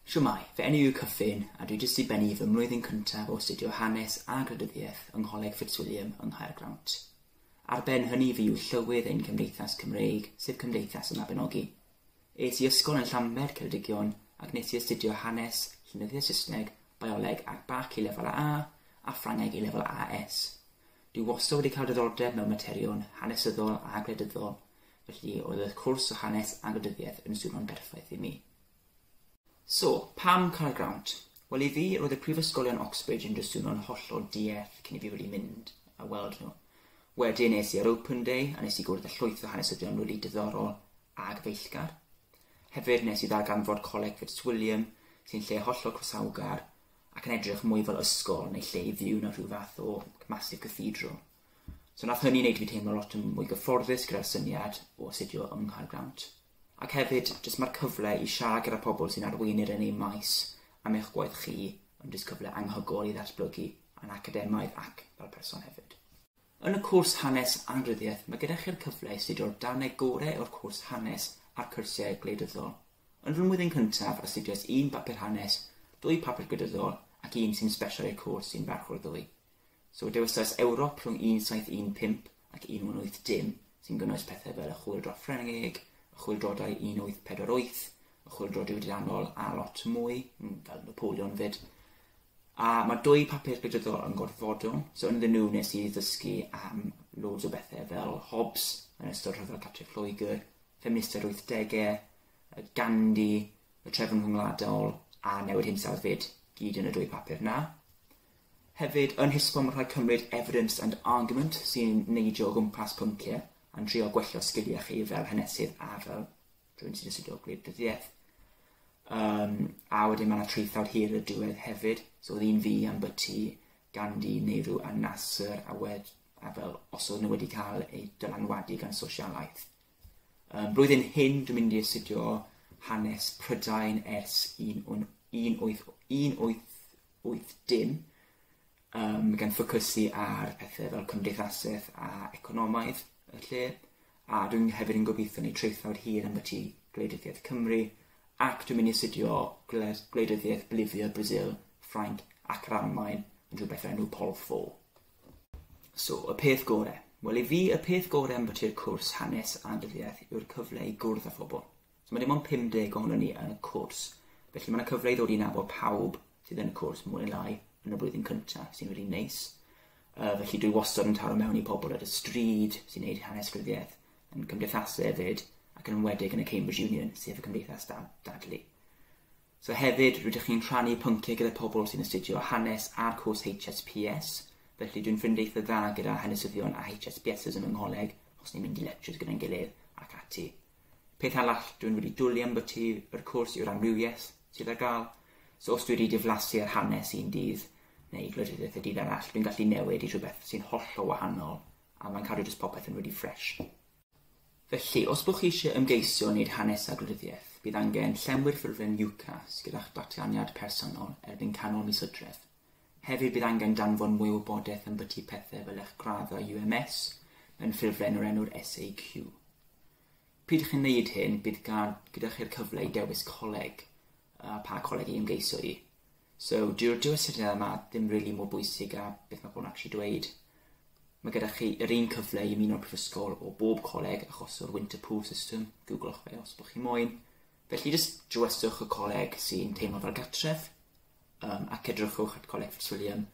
Siwmai, fe enw yw Cyffin a dwi jyst i benni fy mlwyddyn cyntaf o astudio hanes a gwleidyddiaeth yng Ngholeg Fitzwilliam yng Caergrawnt. Ar ben hynny fi yw llywydd ein Cymdeithas Cymreig, sef Cymdeithas y Mabinogi. Es i ysgol yn Llanber Ceredigion ac nes i astudio hanes, llenyddiaeth Saesneg, bioleg ac bac i lefel A Ffrangeg i lefel AS. Dwi wastad wedi cael diddordeb mewn materion hanesyddol a gwleidyddol, felly oedd y cwrs o hanes a gwleidyddiaeth yn swnio'n berffaith i mi. So, pam Caergrawnt? Wel i fi, roedd y Prifysgolion Oxbridge yn swnio'n hollol dieth cyn i fi wedi mynd a weld nhw. Wedyn nes i ar Open Day a nes i gwrdd â llwyth o hanesyddion rili diddorol ag feillgar. Hefyd nes i ddarganfod Coleg Fitzwilliam sy'n lle hollol crosawgar ac yn edrych mwy fel ysgol neu lle i fyw na rhyw fath o massive cathedral. So nath hynny wneud fi teimlo lot yn mwy gyfforddus gyda'r syniad o astudio yng Caergrawnt. Ac hefyd, jyst mae'r cyfle i siarad gyda pobl sy'n arweinir yn ei maes am eich gwaith chi yn jyst cyfle anghygol i ddatblygu yn academaidd ac fel person hefyd. Yn y cwrs hanes a gwleidyddiaeth, mae gyda chi'r cyfle i astudio'r darnau gorau o'r cwrs hanes a'r cwrsiau gwleidyddol. Yn fy mlwyddyn cyntaf, astudiais un papur hanes, 2 papur gwleidyddol ac un sy'n special i'r cwrs sy'n farch o'r ddwy. So dewisais Ewrop rhwng 1715 ac 1880 sy'n gynnwys pethau fel y chwyldro Ffrengig, y chwyldrodau 1848, y chwyldro diwydiannol a lot mwy, fel Napoleon fyd. A mae 2 papur gwleidyddol yn gorfodol, so yn nhw nes i ddysgu am loads o bethau fel Hobbes yn ystod rhyfel Cartref Lloegr, ffeministau'r 80au, Gandhi, y trefn rhyngwladol a newid hinsawdd fyd, gyd yn y 2 papur na. Hefyd, yn HISTPOL mae'n rhaid cymryd evidence and argument sy'n neidio o gwmpas pynciau a'n trio gwella sgiliau chi fel hanesydd a fel rhywun sy'n astudio gwleidyddiaeth. A wedyn mae yna 3 hir y diwedd hefyd, so oedd un fi am byti Gandhi, Nehru a Nasser a fel os oedd nhw wedi cael eu dylanwadu gan sosialaeth. Blwyddyn hyn dwi'n mynd i astudio hanes Prydain ers 1880 gan ffocysu ar pethau fel cymdeithasaeth a economaidd y lle, a dwi'n hefyd yn gobeithio neu 3 hir am byti Gwleidyddiaeth Cymru, ac dwi'n mynd i astudio gwleidyddiaeth Bolivia, Brazil, Ffrainc ac yr Almaen yn rhywbeth enw Pol 4. So, y peth gorau. Wel i fi, y peth gorau am byty'r cwrs hanes a gwleidyddiaeth yw'r cyfle i gwrdd â phobl. So mae dim ond 50 ohono ni yn y cwrs, felly mae yna cyfle i ddod i nabod pawb sydd yn y cwrs mwy neu lai yn y blwyddyn cyntaf, sy'n really neis. Felly dwi wastad yn taro mewn i pobl ar y stryd sy'n gwneud hanes gwleidyddiaeth, yn cymdeithasau hefyd, ac yn enwedig yn y Cambridge Union, sef y cymdeithas dadlu. So hefyd, rydych chi'n rhannu pynciau gyda pobl sy'n astudio hanes a'r cwrs HSPS, felly dwi'n ffrind eitha dda gyda hanesyddion a HSPSs yn yng Ngholeg, os ni'n mynd i lectures gyda'n gilydd ac ati. Peth arall dwi'n wedi dwlu am byti yr cwrs yw'r amrywiaeth sydd ar gael, so os dwi wedi diflasu ar hanes un dydd, neu gwleidyddiaeth y dydd arall, dwi'n gallu newid i rhywbeth sy'n hollol wahanol, a mae'n cadw jyst popeth yn really fresh. Felly, os bych chi eisiau ymgeisio wneud hanes a gwleidyddiaeth, bydd angen llenwi'r ffurflen UCAS gyda'ch datganiad personol erbyn canol mis Hydref. Hefyd bydd angen danfon mwy o wybodaeth am byti pethau fel eich graddau UMS mewn ffurflen o'r enw'r SAQ. Pryd chi'n neud hyn, bydd gyda chi'r cyfle i dewis coleg, pa coleg i ymgeisio i. So, dyw'r diwysyniad yma ddim really mor bwysig a beth mae pobl yn actually dweud. Mae gyda chi yr un cyfle i ymuno'r prifysgol o bob coleg achos o'r winter pool system, googlwch fe os bych chi moyn. Felly, jyst dywyswch y coleg sy'n teimlo fel gartref, ac edrychwch at Coleg Fitzwilliam.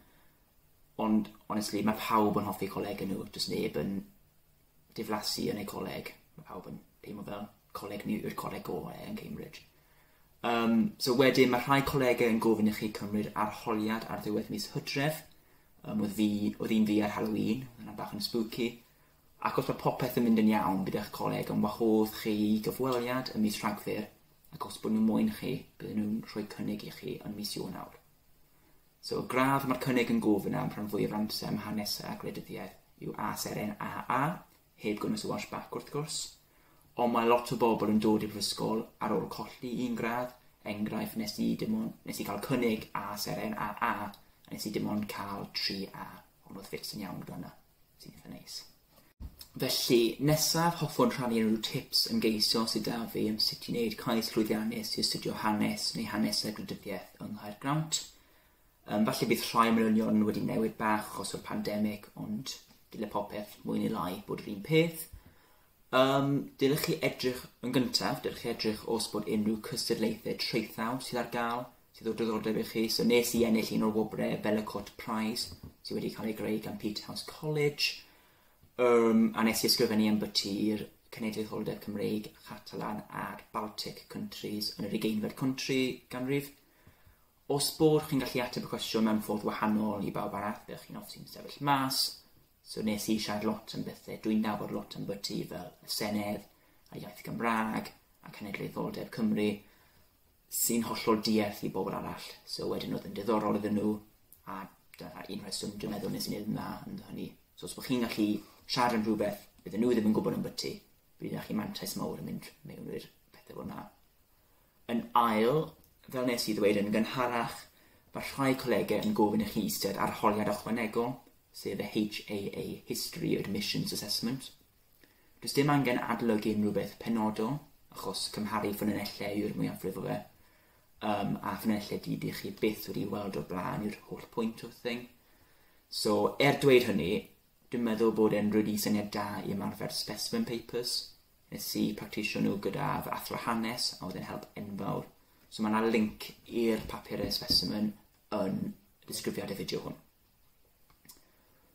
Ond, honestly, mae pawb yn hoffi coleg nhw, jyst neb yn diflasu yn ei coleg. Mae pawb yn teimlo fel coleg nhw yw'r coleg gorau yn Cambridge. So wedyn, mae rhai colegau yn gofyn i chi cymryd arholiad ar ddiwedd mis Hydref. Oedd un fi ar Halloween, yna bach yn spooky. Ac os mae popeth yn mynd yn iawn, bydd eich coleg yn wahodd chi gyfweliad yn mis Rhagfyr, ac os bod nhw'n moyn chi, bydd nhw'n rhoi cynnig i chi yn mis Ionawr. So, gradd mae'r cynnig yn gofyn am rhan fwyaf amser am hanes a gwleidyddiaeth yw A-seren AA, heb gynnwys y washback wrth gwrs. Ond mae lot o bobl yn dod i'r prifysgol ar ôl colli un gradd, enghraifft nes i cael cynnig A-seren AA, a nes i dim ond cael 3A, ond oedd ffits yn iawn gyda hwnna, sy'n eitha neis. Felly, nesaf hoffwn rhannu unrhyw tips ymgeisio sydd da fi am sut i wneud cais llwyddiannus i astudio hanes neu hanesau gwleidyddiaeth yng Caergrawnt. Falle bydd rhai manylion wedi newid bach achos o'r pandemig, ond dyle popeth mwy neu lai bod yr un peth. Dylech chi edrych yn gyntaf, dylech chi edrych os bod unrhyw cystadlaethau treithaw sydd ar gael, sydd o diddordeb i chi. So nes i ennill un o'r wobrau Bellicot Prize, sydd wedi cael ei greu gan Pynciau College. A nes i ysgrifennu ambiti'r cenedlaetholdeb Cymreig, Catalan a'r Baltic countries yn yr 20fed country ganrif. Os bod chi'n gallu ateb y cwestiwn mewn ffordd wahanol i bawb arall, byddwch chi'n offi'n sefyll mas. So nes i siarad lot am bethau, dwi'n nabod lot am byti fel y Senedd, a iaith Gymraeg, a cenedlaetholdeb Cymru, sy'n hollol dieth i bobl arall. So wedyn oedd yn diddorol iddyn nhw, a dyna un rheswm dwi'n meddwl nes i wneud yna yn hynny. So os bod chi'n gallu siarad am rhywbeth, bydden nhw ddim yn gwybod am byti, bydd chi mantais mawr yn mynd mewn i'r pethau fel yna. Yn ail, fel nes i ddweud yn gynharach, mae rhai colegau yn gofyn i chi eistedd arholiad ychwanegol, sef y HAA History Admissions Assessment. Does dim angen adolygu unrhyw beth penodol, achos cymharu ffynonellau yw'r mwyafrif o fe, a ffynonellau dyd i chi byth wedi weld o'r blaen yw'r holl pwynt o'r thing. So, dweud hynny, dwi'n meddwl bod e'n rydw syniad da i ymarfer specimen papers. Nes i practisio nhw gyda fy athro hanes, a oedd e'n help enfawr. So mae yna link i'r papurau specimen yn y disgrifiad y fideo hwn.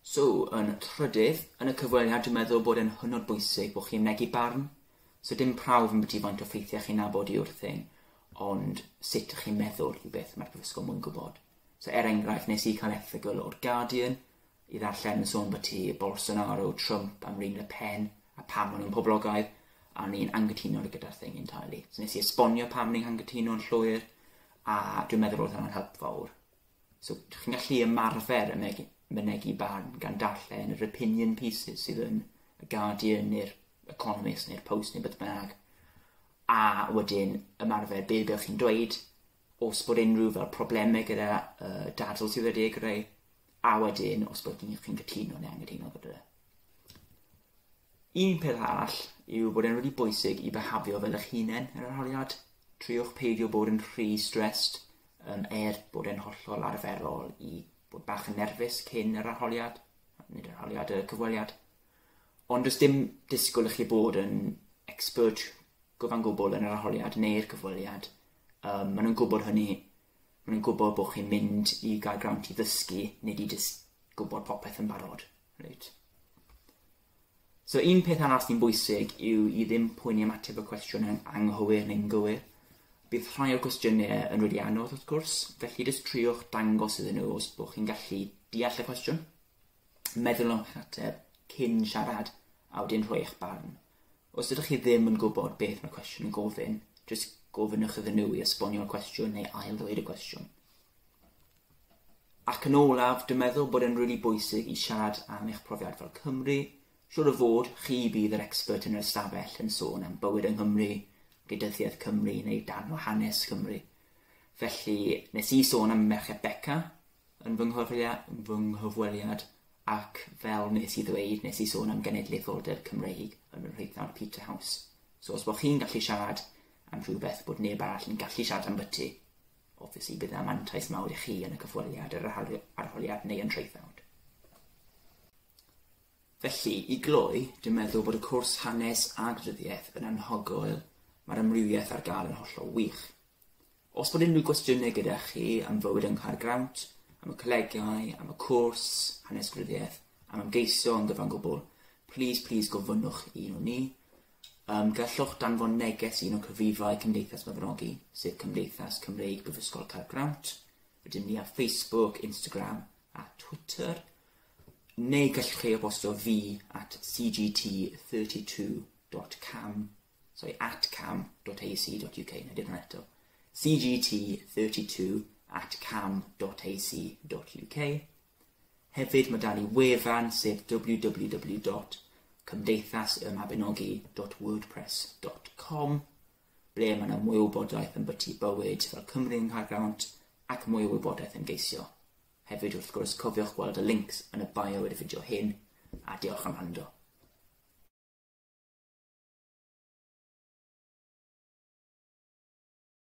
So, yn trydydd, yn y cyfweliad, dwi'n meddwl bod e'n hynod bwysig bod chi'n negu barn. So dim prawf yn byti faint o ffeithiau chi'n nabod i'r thing, ond sut ych chi'n meddwl i beth mae'r prifysgol mwyn gwybod. So enghraifft, nes i cael erthygl o'r Guardian, i ddarllen yn sôn byti Bolsonaro, Trump, Marine Le Pen, a pam nhw'n poblogaidd, a ni'n anghytuno gyda'r thing entirely. So nes i esbonio pam ni'n anghytuno'n llwyr, a dwi'n meddwl oedd hwnna'n help fawr. So chi'n gallu ymarfer mynegu barn gan darllen yr opinion pieces sydd yn y Guardian, neu'r Economist, neu'r Post, neu beth bynnag. A wedyn ymarfer be byddwch chi'n dweud, os bod unrhyw fel problemau gyda dadl sydd wedi ei greu, a wedyn os bod chi'n cytuno neu anghytuno gyda. Un peth arall yw bod e'n really bwysig i behafio fel eich hunain yr arholiad. Triwch peidio bod yn rhy stressed, bod e'n hollol arferol i bod bach yn nerfus cyn yr arholiad, nid yr arholiad y cyfweliad. Ond does dim disgwyl i chi bod yn expert gyfan gwbl yn yr arholiad neu'r cyfweliad. Maen nhw'n gwybod hynny. Maen nhw'n gwybod bod chi'n mynd i Caergrawnt i ddysgu, nid i gwybod popeth yn barod. Right. So un peth arall sy'n bwysig yw i ddim poeni am ateb y cwestiwn yn anghywir neu'n gywir. Bydd rhai o'r cwestiynau yn wedi anodd wrth gwrs, felly jyst triwch dangos iddyn nhw os bod chi'n gallu deall y cwestiwn. Meddwl o'ch ateb cyn siarad a wedyn rhoi eich barn. Os ydych chi ddim yn gwybod beth mae'r cwestiwn yn gofyn, jyst gofynnwch iddyn nhw i esbonio'r cwestiwn neu ail-ddweud y cwestiwn. Ac yn olaf, dwi'n meddwl bod e'n really bwysig i siarad am eich profiad fel Cymru. Siwr o fod, chi bydd yr expert yn yr ystafell yn sôn am bywyd yng Nghymru, gwleidyddiaeth Cymru neu dan o hanes Cymru. Felly, nes i sôn am Merched Beca yn fy nghyfweliad, ac fel nes i ddweud, nes i sôn am genedlaetholdeb Cymreig yn fy nhrwyddawd Pynciau. So os bod chi'n gallu siarad am rhywbeth bod neb arall yn gallu siarad am byti, obviously bydd am mantais mawr i chi yn y cyfweliad, yr arholiad neu yn treithawd. Felly, i gloi, dwi'n meddwl bod y cwrs hanes a gwleidyddiaeth yn anhygoel, mae'r amrywiaeth ar gael yn hollol wych. Os bod unrhyw gwestiynau gyda chi am fywyd yng Caergrawnt, am y colegau, am y cwrs, hanes gwleidyddiaeth, am ymgeisio yn gyfan gwbl, please gofynnwch un o ni. Gallwch danfon neges un o cyfrifau Cymdeithas Mabinogi, sef Cymdeithas Cymreig Prifysgol Caergrawnt. Rydym ni ar Facebook, Instagram a Twitter. Neu gallwch chi e-bostio fi at cgt32.cam.ac.uk, neu dyn nhw'n eto. cgt32@cam.ac.uk. Hefyd mae dan ni wefan sef www.cymdeithasymabinogi.wordpress.com, ble mae yna mwy o wybodaeth yn byti bywyd fel Cymru yng Caergrawnt ac mwy o wybodaeth yn geisio. Hefyd wrth gwrs cofiwch gweld y links yn y bio i'r fideo hyn, a diolch am wrando.